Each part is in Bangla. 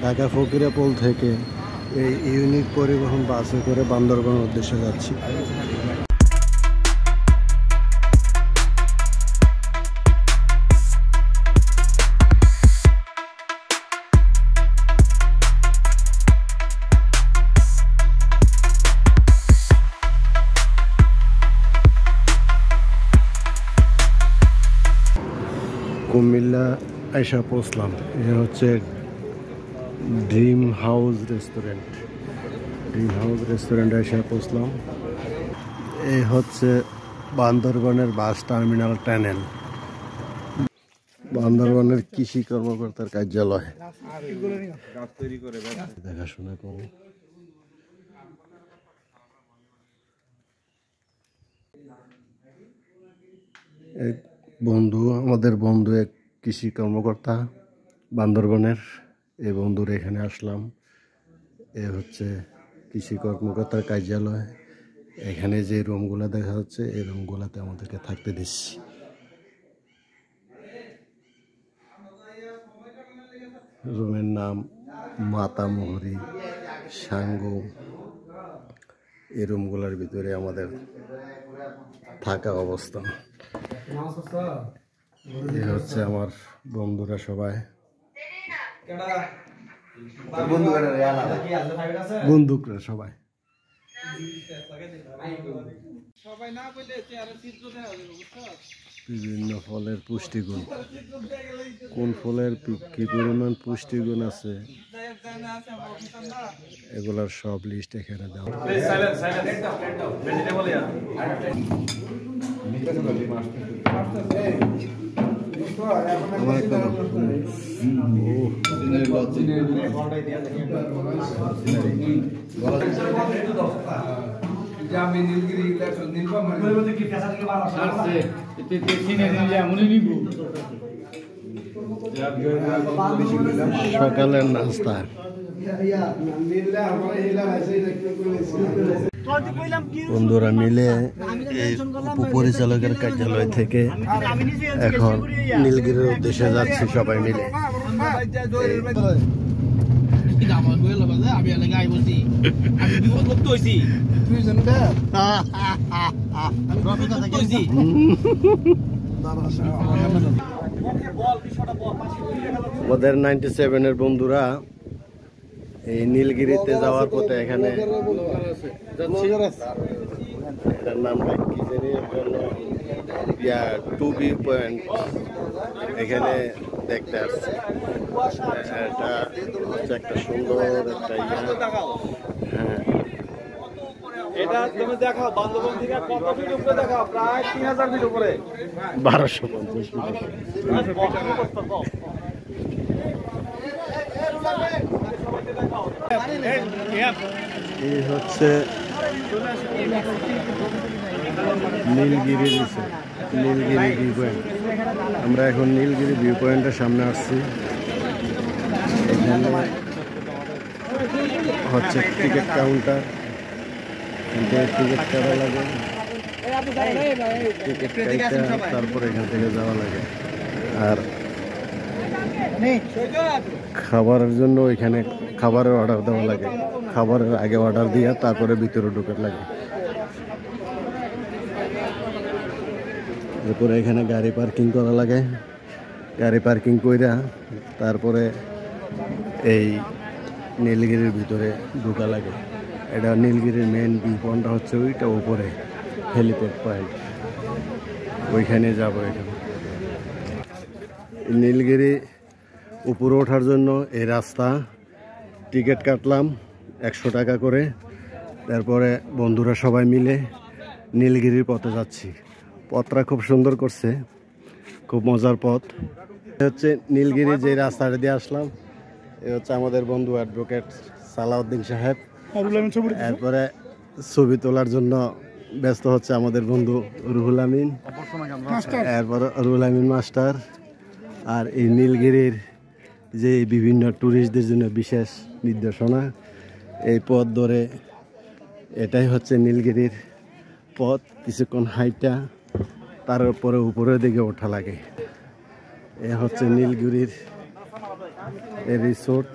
ঢাকা ফকিরাপুল থেকে এই ইউনিক পরিবহন বাসে করে বান্দরবানের উদ্দেশ্যে যাচ্ছি। কুমিল্লা আইসা পৌঁছলাম। এ হচ্ছে ড্রিম হাউস রেস্টুরেন্ট আইসা পৌঁছলাম। এই হচ্ছে বান্দরবানের বাস টার্মিনাল টানেল, বান্দরবানের কৃষি কর্মকর্তার কার্যালয়। দেখাশোনা করে আমাদের বন্ধু এক কৃষি কর্মকর্তা বান্দরবানের। এই বন্ধুর এখানে আসলাম। এ হচ্ছে কৃষি কর্মকর্তার কার্যালয়। এখানে যে রুমগুলো দেখা যাচ্ছে এই রুমগুলোতে আমাদেরকে থাকতে দিচ্ছি। রুমের নাম মাতামোহরি সাঙ্গু। এই রুমগুলোর ভিতরে আমাদের থাকা অবস্থা। এই হচ্ছে আমার বন্ধুরা সবাই, বন্ধুকরা সবাই। বিভিন্ন ফলের পুষ্টিগুণ, কোন ফলের কি পরিমাণ পুষ্টিগুণ আছে এগুলার সব লিস্ট এখানে দেওয়া। সকালের নাস্তা। বন্ধুরা মিলে এই উপপরিচালকের কার্যালয় থেকে এখন নীলগিরির উদ্দেশ্যে যাচ্ছি সবাই মিলে। আমাদের 97-এর বন্ধুরা এই নীলগিরিতে যাওয়ার পথে এখানে এটার নামটা কি জানি, 2 ভিউ পয়েন্ট এখানে দেখতে আসছে। এটা হচ্ছে একটা সুন্দর একটা হ্যাঁ, এটা তুমি দেখাও বান্দরবান থেকে কত ফিট উপরে দেখাও? প্রায় 3000 ফিট উপরে, 1250 ফিট। এই হচ্ছে নীলগিরি ভিউ পয়েন্ট। আমরা এখন নীলগিরি ভিউ পয়েন্টের সামনে আসছি। এখানে হচ্ছে টিকিট কাউন্টার, টিকিট কাটা লাগে, টিকিট কাটা তারপরে এখান থেকে যাওয়া লাগে। আর খাবারের জন্য এখানে খাবারের অর্ডার দেওয়া লাগে, খাবারের আগে অর্ডার দিয়ে তারপরে ভিতরে ঢুকে লাগে। এরপরে এখানে গাড়ি পার্কিং করা লাগে, গাড়ি পার্কিং কইরা তারপরে এই নীলগিরির ভিতরে ঢোকা লাগে। এটা নীলগিরির মেন ভিউ পয়েন্টটা হচ্ছে ওইটা উপরে হেলিপ্যাড পয়েন্ট, ওইখানে যাব। এখানে নীলগিরি উপরে ওঠার জন্য এই রাস্তা, টিকিট কাটলাম 100 টাকা করে। তারপরে বন্ধুরা সবাই মিলে নীলগিরির পথে যাচ্ছি। পথটা খুব সুন্দর করছে, খুব মজার পথ। হচ্ছে নীলগিরি যে রাস্তাটা দিয়ে আসলাম, এ হচ্ছে আমাদের বন্ধু অ্যাডভোকেট সালাউদ্দিন সাহেব। এরপরে ছবি তোলার জন্য ব্যস্ত হচ্ছে আমাদের বন্ধু রুহুল আমিন, এরপর রুহুল আমিন মাস্টার। আর এই নীলগিরির যে বিভিন্ন ট্যুরিস্টদের জন্য বিশেষ নির্দেশনা, এই পথ ধরে এটাই হচ্ছে নীলগিরির পথ। কিছুক্ষণ হাইটা তার উপরে উপরের দিকে ওঠা লাগে। এ হচ্ছে নীলগিরির এই রিসোর্ট।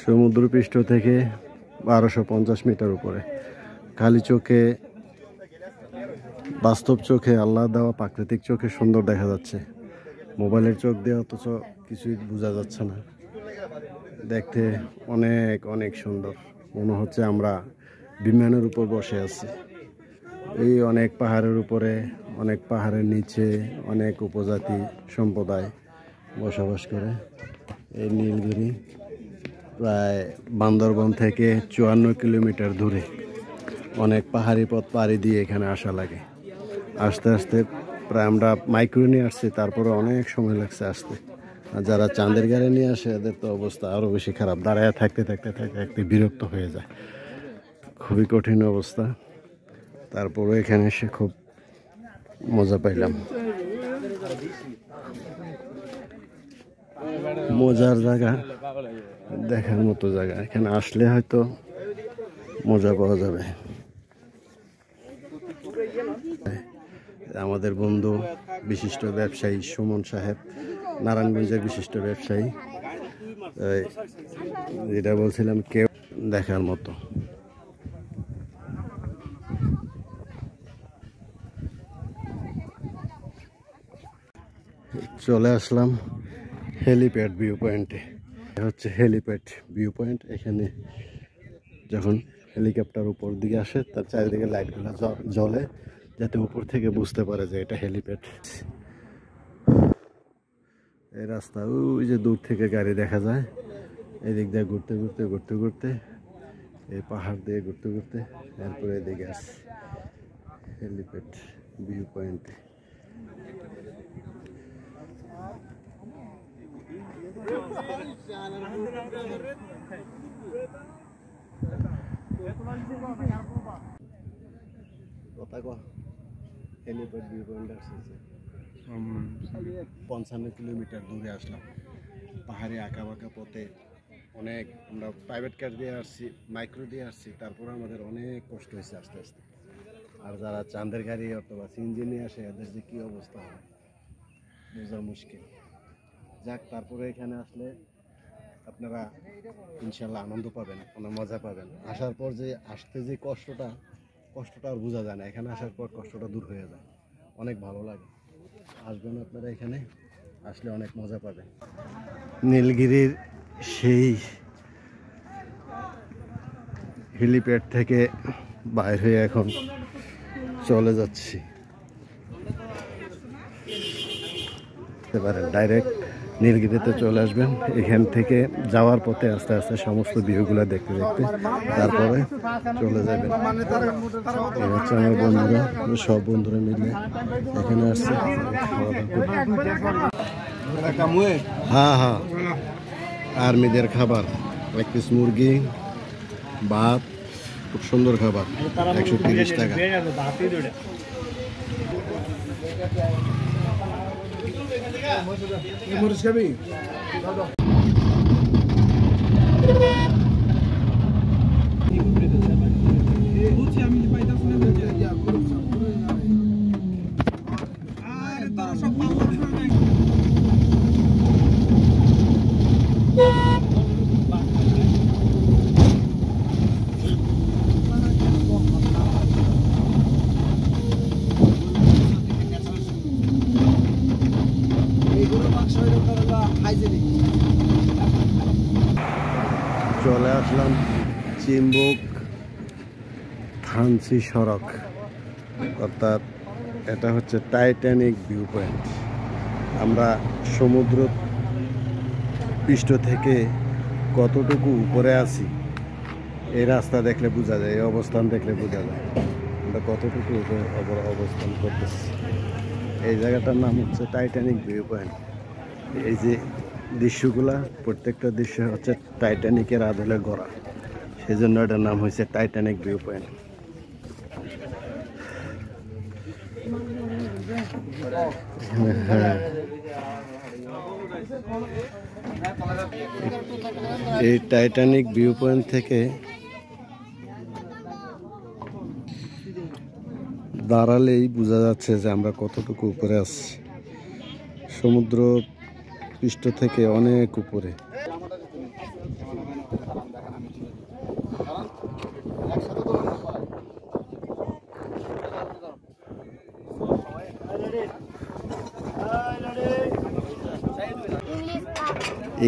সমুদ্রপৃষ্ঠ থেকে 1250 মিটার উপরে। খালি চোখে, বাস্তব চোখে, আল্লাহ দেওয়া প্রাকৃতিক চোখে সুন্দর দেখা যাচ্ছে। মোবাইলের চোখ দিয়ে অথচ কিছুই বোঝা যাচ্ছে না। দেখতে অনেক অনেক সুন্দর, মনে হচ্ছে আমরা বিমানের উপর বসে আছি। এই অনেক পাহাড়ের উপরে, অনেক পাহাড়ের নিচে অনেক উপজাতি সম্প্রদায় বসবাস করে। এই নীলগিরি প্রায় বান্দরবন থেকে 54 কিলোমিটার দূরে। অনেক পাহাড়ি পথ পাড়ি দিয়ে এখানে আসা লাগে। আস্তে আস্তে প্রায় আমরা মাইক্রো নিয়ে আসছি, তারপরে অনেক সময় লাগছে আসতে। আর যারা চাঁদের গাড়ি নিয়ে আসে এদের তো অবস্থা আরও বেশি খারাপ, দাঁড়ায় থাকতে থাকতে থাকতে থাকতে বিরক্ত হয়ে যায়। খুবই কঠিন অবস্থা। তারপরে এখানে এসে খুব মজা পাইলাম। মজার জায়গা, দেখার মতো জায়গা। এখানে আসলে হয়তো মজা পাওয়া যাবে। আমাদের বন্ধু বিশিষ্ট ব্যবসায়ী সুমন সাহেব, নারায়ণগঞ্জের বিশিষ্ট ব্যবসায়ী, যেটা বলছিলাম কেউ দেখার মতো। চলে আসলাম হেলিপ্যাড ভিউ পয়েন্টে। হচ্ছে হেলিপ্যাড ভিউ পয়েন্ট। এখানে যখন হেলিকপ্টার উপর দিকে আসে তার চারিদিকে লাইটগুলো জ্বলে, যাতে উপর থেকে বুঝতে পারে যে এটা হেলিপ্যাড। এই রাস্তা ওই যে দূর থেকে গাড়ি দেখা যায়। এদিক দিয়ে ঘুরতে ঘুরতে ঘুরতে ঘুরতে, এই পাহাড় দিয়ে ঘুরতে ঘুরতে এরপরে এদিকে আসে হেলিপ্যাড ভিউ পয়েন্টে। হেলিপ্যাড ভিউ পয়েন্ট আসছে 55 কিলোমিটার দূরে আসলাম। পাহাড়ে আঁকা বাঁকা পথে অনেক, আমরা প্রাইভেট কার দিয়ে আসছি, মাইক্রো দিয়ে আসছি, তারপরে আমাদের অনেক কষ্ট হয়েছে আস্তে আস্তে। আর যারা চাঁদের গাড়ি অথবা সিএনজি নিয়ে আসে এদের যে কী অবস্থা হয় বোঝা মুশকিল। যাক, তারপরে এখানে আসলে আপনারা ইনশাল্লাহ আনন্দ পাবেন, অনেক মজা পাবেন। আসার পর যে আসতে যে কষ্টটা আর বোঝা যায় না, এখানে আসার পর কষ্টটা দূর হয়ে যায়, অনেক ভালো লাগে। আসবেন আপনারা, এখানে আসলে অনেক মজা পাবেন। নীলগিরির সেই হেলিপ্যাড থেকে বাইর হয়ে এখন চলে যাচ্ছি। ডাইরেক্ট নীলগিরিতে চলে আসবেন। এখান থেকে যাওয়ার পথে আস্তে আস্তে সমস্ত ভিউগুলো দেখতে দেখতে তারপরে চলে যাবেন। এই হচ্ছে আমার বন্ধুরা, সব বন্ধুরা মিলে এখানে আসছে। হ্যাঁ হ্যাঁ, আর্মিদের খাবার, এক পিস মুরগি, ভাত, খুব সুন্দর খাবার, 130 টাকা। মরিচ খাবি? চলে আসলাম চিম্বুক থানচি সড়ক, অর্থাৎ এটা হচ্ছে টাইটানিক ভিউ পয়েন্ট। আমরা সমুদ্র পৃষ্ঠ থেকে কতটুকু উপরে আছি এই রাস্তা দেখলে বোঝা যায়, এই অবস্থান দেখলে বোঝা যায় আমরা কতটুকু উপরে অবস্থান করতেছি। এই জায়গাটার নাম হচ্ছে টাইটানিক ভিউ পয়েন্ট। এই যে দৃশ্যগুলা, প্রত্যেকটা দৃশ্য হচ্ছে টাইটানিকের আদলে গড়া, সেই জন্য এটার নাম হয়েছে টাইটানিক ভিউ পয়েন্ট। হ্যাঁ, এই টাইটানিক ভিউ পয়েন্ট থেকে দাঁড়ালেই বোঝা যাচ্ছে যে আমরা কতটুকু উপরে আছি। সমুদ্র পৃষ্ঠ থেকে অনেক উপরে।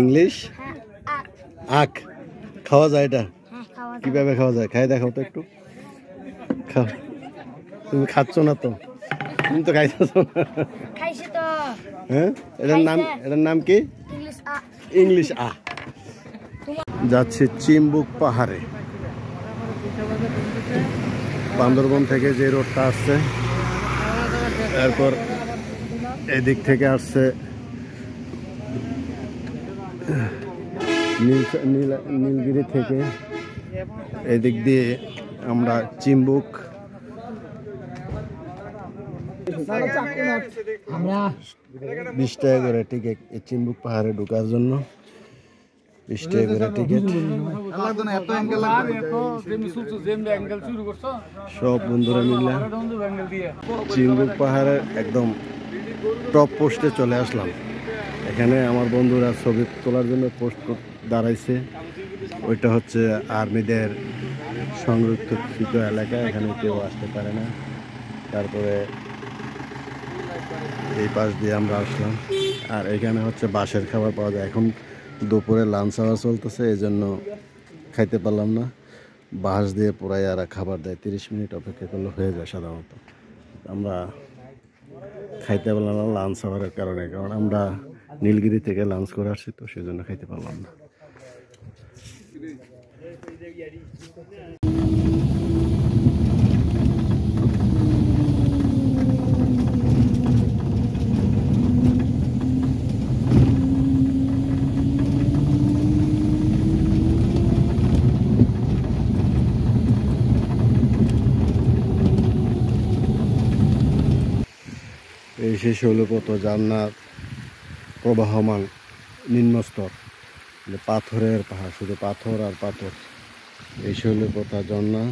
ইংলিশ আখ খাওয়া যায় এটা? কিভাবে খাওয়া যায়? খাই দেখাও তো একটু। খাও। তুমি খাচ্ছ না তো? তুমি তো খাইতেছ না। হ্যাঁ, এটার নাম কি? ইংলিশ আ। যাচ্ছে চিম্বুক পাহাড়ে। বান্দরবন থেকে যে রোডটা আসছে, এরপর এদিক থেকে আসছে নীলগিরি থেকে, এদিক দিয়ে আমরা চিম্বুক। 20 টাকা করে টিকিট এই চিম্বুক পাহাড়ে ঢোকার জন্য। 20 টাকা করে টিকিট। সব বন্ধুরা মিলে চিম্বুক পাহাড়ের একদম টপ পোস্টে চলে আসলাম। এখানে আমার বন্ধুরা ছবি তোলার জন্য পোস্ট দাঁড়াইছে। ওইটা হচ্ছে আর্মিদের সংরক্ষিত এলাকা, এখানে কেউ আসতে পারে না। তারপরে এই পাশ দিয়ে আমরা আসলাম। আর এখানে হচ্ছে বাঁশের খাবার পাওয়া যায়। এখন দুপুরে লাঞ্চ আওয়ার চলতেছে, এই জন্য খাইতে পারলাম না। বাঁশ দিয়ে পুরাই আর খাবার দেয়, 30 মিনিট অপেক্ষা করলে হয়ে যায় সাধারণত। আমরা খাইতে পারলাম না লাঞ্চ আওয়ারের কারণে, কারণ আমরা নীলগিরি থেকে লাঞ্চ করে আসছি, তো সেই জন্য খাইতে পারলাম না। এই শেষ হলো কত জান্নাত প্রবাহমান নিম্নস্তর, পাথরের পাহাড়, শুধু পাথর আর পাথর। এই শৈল কথা ঝর্ণা।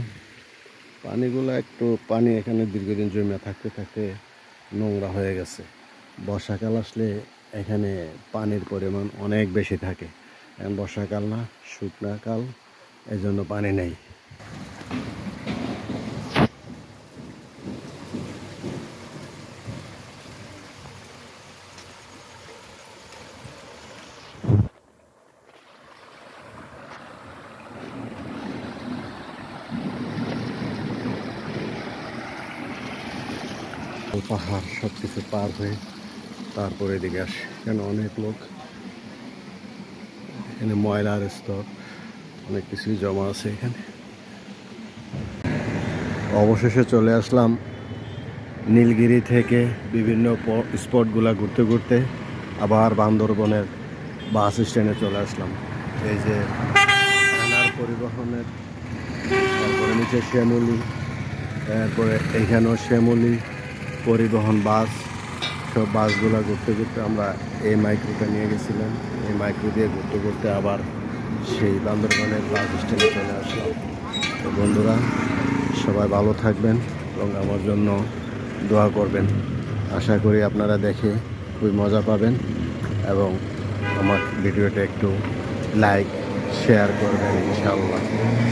পানিগুলো একটু পানি এখানে দীর্ঘদিন জমে থাকতে থাকতে নোংরা হয়ে গেছে। বর্ষাকাল আসলে এখানে পানির পরিমাণ অনেক বেশি থাকে। এখন বর্ষাকাল না, শুকনা কাল, এই জন্য পানি নেই। পাহাড় সব কিছু পার হয়ে তারপরে এদিকে আসে। এখানে অনেক লোক, এখানে ময়লার স্তর, অনেক কিছুই জমা আছে এখানে। অবশেষে চলে আসলাম নীলগিরি থেকে বিভিন্ন স্পটগুলা ঘুরতে ঘুরতে আবার বান্দরবনের বাস স্ট্যান্ডে চলে আসলাম। এই যে পরিবহনের, তারপরে নিচে শ্যামলী, তারপরে এইখানেও শ্যামলী পরিবহন বাস। সব বাসগুলা ঘুরতে ঘুরতে আমরা এই মাইক্রোটা নিয়ে গেছিলাম। এই মাইক্রো দিয়ে ঘুরতে ঘুরতে আবার সেই বান্দরবনের বাস স্ট্যান্ডে চলে আসলাম। তো বন্ধুরা, সবাই ভালো থাকবেন এবং আমার জন্য দোয়া করবেন। আশা করি আপনারা দেখে খুবই মজা পাবেন এবং আমার ভিডিওটা একটু লাইক শেয়ার করবেন ইনশাআল্লাহ।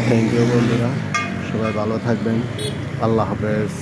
থ্যাংক ইউ বন্ধুরা, সবাই ভালো থাকবেন। আল্লাহ হাফেজ।